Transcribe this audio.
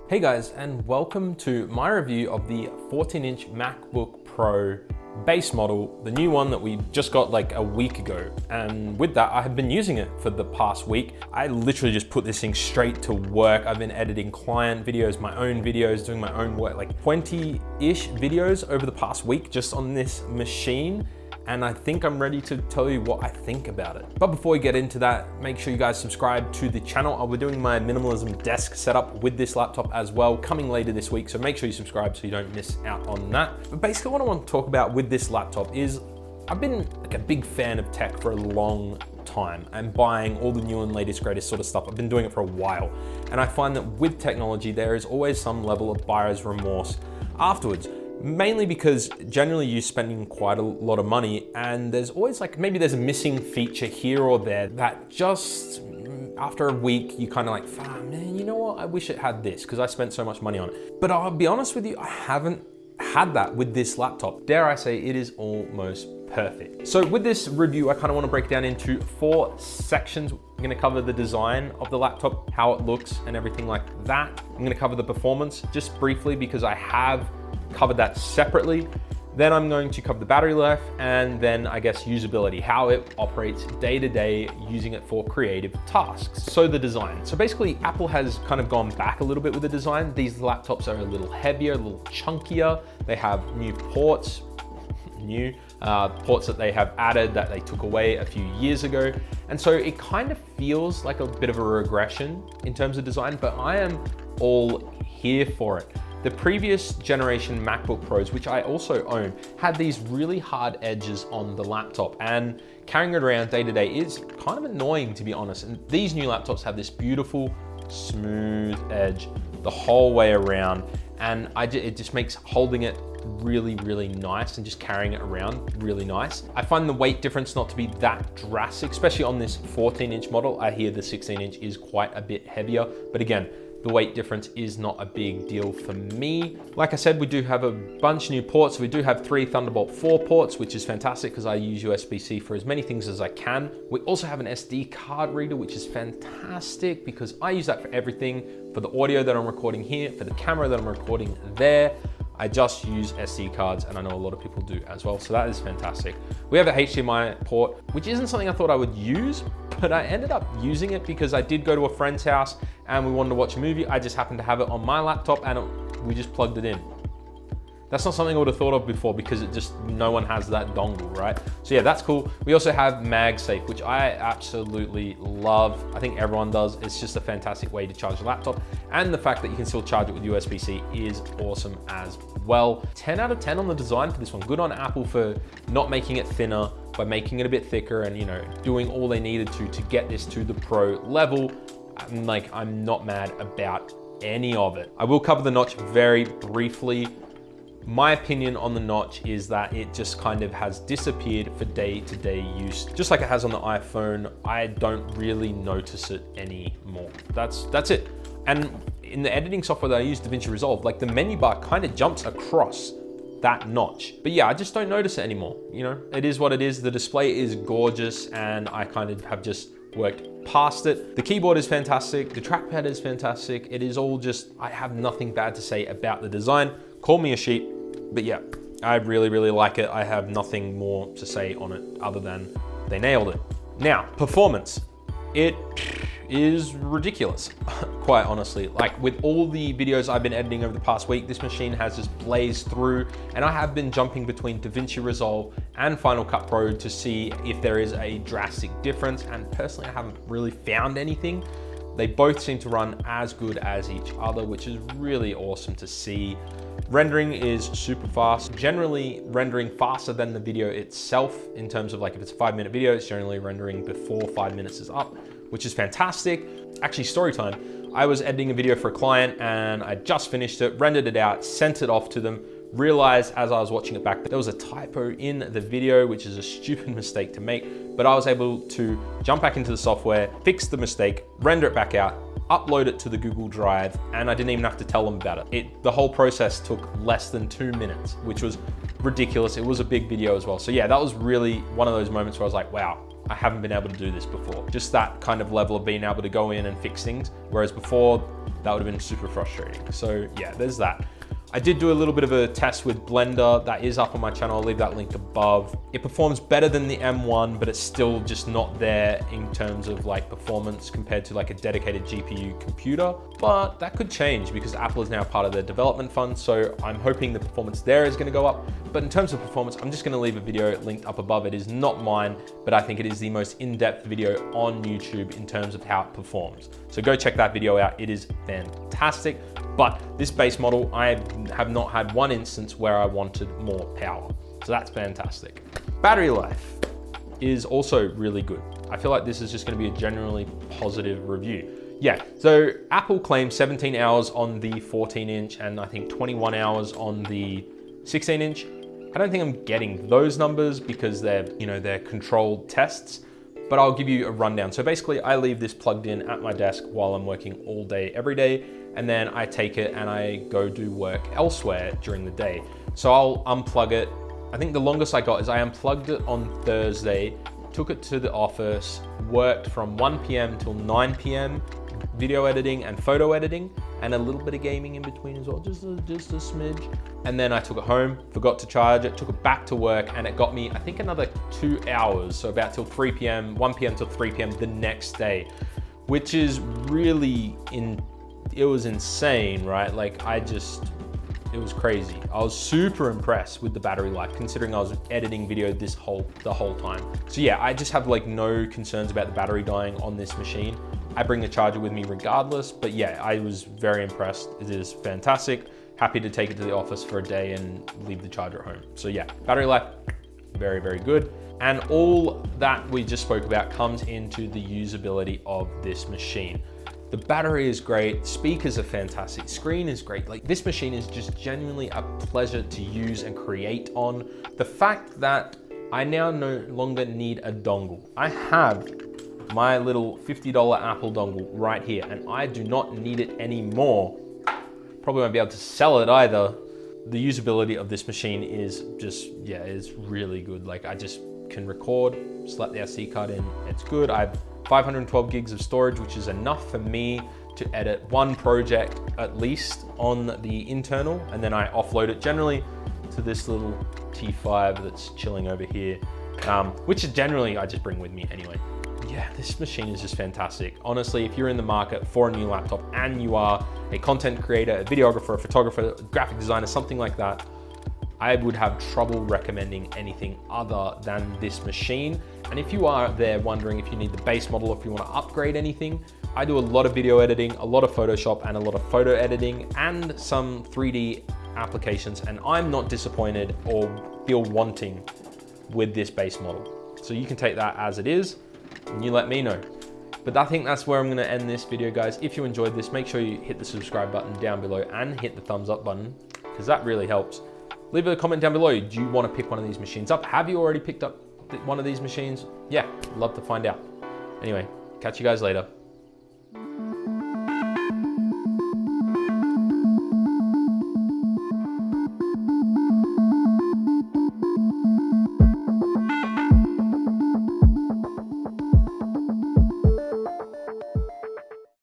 Hey guys, and welcome to my review of the 14-inch MacBook Pro base model, the new one that we just got like a week ago. And with that, I have been using it for the past week. I literally just put this thing straight to work. I've been editing client videos, my own videos, doing my own work, like 20-ish videos over the past week just on this machine. And I think I'm ready to tell you what I think about it. But before we get into that, make sure you guys subscribe to the channel. I'll be doing my minimalism desk setup with this laptop as well, coming later this week. So make sure you subscribe so you don't miss out on that. But basically what I want to talk about with this laptop is I've been like a big fan of tech for a long time and buying all the new and latest greatest sort of stuff. I've been doing it for a while. And I find that with technology, there is always some level of buyer's remorse afterwards. Mainly because generally you're spending quite a lot of money and there's always like, maybe there's a missing feature here or there that just after a week, you kind of like, ah, man, you know what? I wish it had this because I spent so much money on it. But I'll be honest with you, I haven't had that with this laptop. Dare I say, it is almost perfect. So with this review, I kind of want to break down into 4 sections. I'm going to cover the design of the laptop, how it looks and everything like that. I'm going to cover the performance just briefly because I have covered that separately. Then I'm going to cover the battery life and then I guess usability, how it operates day to day using it for creative tasks. So the design. So basically Apple has kind of gone back a little bit with the design. These laptops are a little heavier, a little chunkier. They have new ports, ports that they have added that they took away a few years ago. And so it kind of feels like a bit of a regression in terms of design, but I am all here for it. The previous generation MacBook Pros, which I also own, had these really hard edges on the laptop, and carrying it around day to day is kind of annoying, to be honest. And these new laptops have this beautiful, smooth edge the whole way around, and it just makes holding it really, really nice and just carrying it around really nice. I find the weight difference not to be that drastic, especially on this 14-inch model. I hear the 16-inch is quite a bit heavier, but again, the weight difference is not a big deal for me. Like I said, we do have a bunch of new ports. We do have 3 Thunderbolt 4 ports, which is fantastic because I use USB-C for as many things as I can. We also have an SD card reader, which is fantastic because I use that for everything, for the audio that I'm recording here, for the camera that I'm recording there. I just use SD cards and I know a lot of people do as well, so that is fantastic. We have a HDMI port, which isn't something I thought I would use, but I ended up using it because I did go to a friend's house and we wanted to watch a movie. I just happened to have it on my laptop and we just plugged it in. That's not something I would have thought of before because no one has that dongle, right? So yeah, that's cool. We also have MagSafe, which I absolutely love. I think everyone does. It's just a fantastic way to charge a laptop. And the fact that you can still charge it with USB-C is awesome as well. 10 out of 10 on the design for this one. Good on Apple for not making it thinner, by making it a bit thicker and, you know, doing all they needed to get this to the Pro level. I'm not mad about any of it. I will cover the notch very briefly. My opinion on the notch is that it just kind of has disappeared for day-to-day use. Just like it has on the iPhone, I don't really notice it anymore. That's it. And in the editing software that I use, DaVinci Resolve, like the menu bar kind of jumps across that notch. But yeah, I just don't notice it anymore. You know, it is what it is. The display is gorgeous and I kind of have just worked past it. The keyboard is fantastic. The trackpad is fantastic. It is all just, I have nothing bad to say about the design. Call me a sheep, but yeah, I really, really like it. I have nothing more to say on it other than they nailed it. Now, performance. It is ridiculous, quite honestly. Like with all the videos I've been editing over the past week, this machine has just blazed through and I have been jumping between DaVinci Resolve and Final Cut Pro to see if there is a drastic difference. And personally, I haven't really found anything. They both seem to run as good as each other, which is really awesome to see. Rendering is super fast, generally rendering faster than the video itself in terms of like if it's a 5-minute video, it's generally rendering before 5 minutes is up, which is fantastic. Actually, story time. I was editing a video for a client and I just finished it, rendered it out, sent it off to them, realized as I was watching it back that there was a typo in the video, which is a stupid mistake to make, but I was able to jump back into the software, fix the mistake, render it back out, upload it to the Google Drive, and I didn't even have to tell them about it. The whole process took less than 2 minutes, which was ridiculous. It was a big video as well. So yeah, that was really one of those moments where I was like, wow, I haven't been able to do this before. Just that kind of level of being able to go in and fix things, whereas before, that would have been super frustrating. So yeah, there's that. I did do a little bit of a test with Blender. That is up on my channel. I'll leave that link above. It performs better than the M1, but it's still just not there in terms of like performance compared to like a dedicated GPU computer. But that could change because Apple is now part of their development fund. So I'm hoping the performance there is gonna go up. But in terms of performance, I'm just gonna leave a video linked up above. It is not mine, but I think it is the most in-depth video on YouTube in terms of how it performs. So go check that video out. It is fantastic. But this base model, I have not had one instance where I wanted more power. So that's fantastic. Battery life is also really good. I feel like this is just gonna be a generally positive review. Yeah, so Apple claims 17 hours on the 14-inch and I think 21 hours on the 16-inch. I don't think I'm getting those numbers because they're, you know, they're controlled tests, but I'll give you a rundown. So basically I leave this plugged in at my desk while I'm working all day, every day, and then I take it and I go do work elsewhere during the day. So I'll unplug it. I think the longest I got is I unplugged it on Thursday, took it to the office, worked from 1 p.m. till 9 p.m, video editing and photo editing, and a little bit of gaming in between as well, just a smidge. And then I took it home, forgot to charge it, took it back to work, and it got me, I think, another 2 hours. So about till 3 p.m, 1 p.m. till 3 p.m. the next day, which is really it was insane, right? Like it was crazy. I was super impressed with the battery life considering I was editing video the whole time. So yeah, I just have like no concerns about the battery dying on this machine. I bring the charger with me regardless, but yeah, I was very impressed. It is fantastic. Happy to take it to the office for a day and leave the charger at home. So yeah, battery life, very, very good. And all that we just spoke about comes into the usability of this machine. The battery is great, speakers are fantastic, screen is great. Like, this machine is just genuinely a pleasure to use and create on. The fact that I now no longer need a dongle. I have my little $50 Apple dongle right here and I do not need it anymore. Probably won't be able to sell it either. The usability of this machine is just, yeah, is really good. Like, I just can record, slap the SD card in, it's good. I have 512 gigs of storage, which is enough for me to edit one project at least on the internal, and then I offload it generally to this little T5 that's chilling over here, which is generally I just bring with me anyway. Yeah, this machine is just fantastic. Honestly, if you're in the market for a new laptop and you are a content creator, a videographer, a photographer, a graphic designer, something like that, I would have trouble recommending anything other than this machine. And if you are there wondering if you need the base model, if you want to upgrade anything, I do a lot of video editing, a lot of Photoshop, and a lot of photo editing, and some 3D applications, and I'm not disappointed or feel wanting with this base model. So you can take that as it is, and you let me know. But I think that's where I'm going to end this video, guys. If you enjoyed this, make sure you hit the subscribe button down below and hit the thumbs up button, because that really helps. Leave a comment down below. Do you want to pick one of these machines up? Have you already picked up one of these machines? Yeah, love to find out. Anyway, catch you guys later.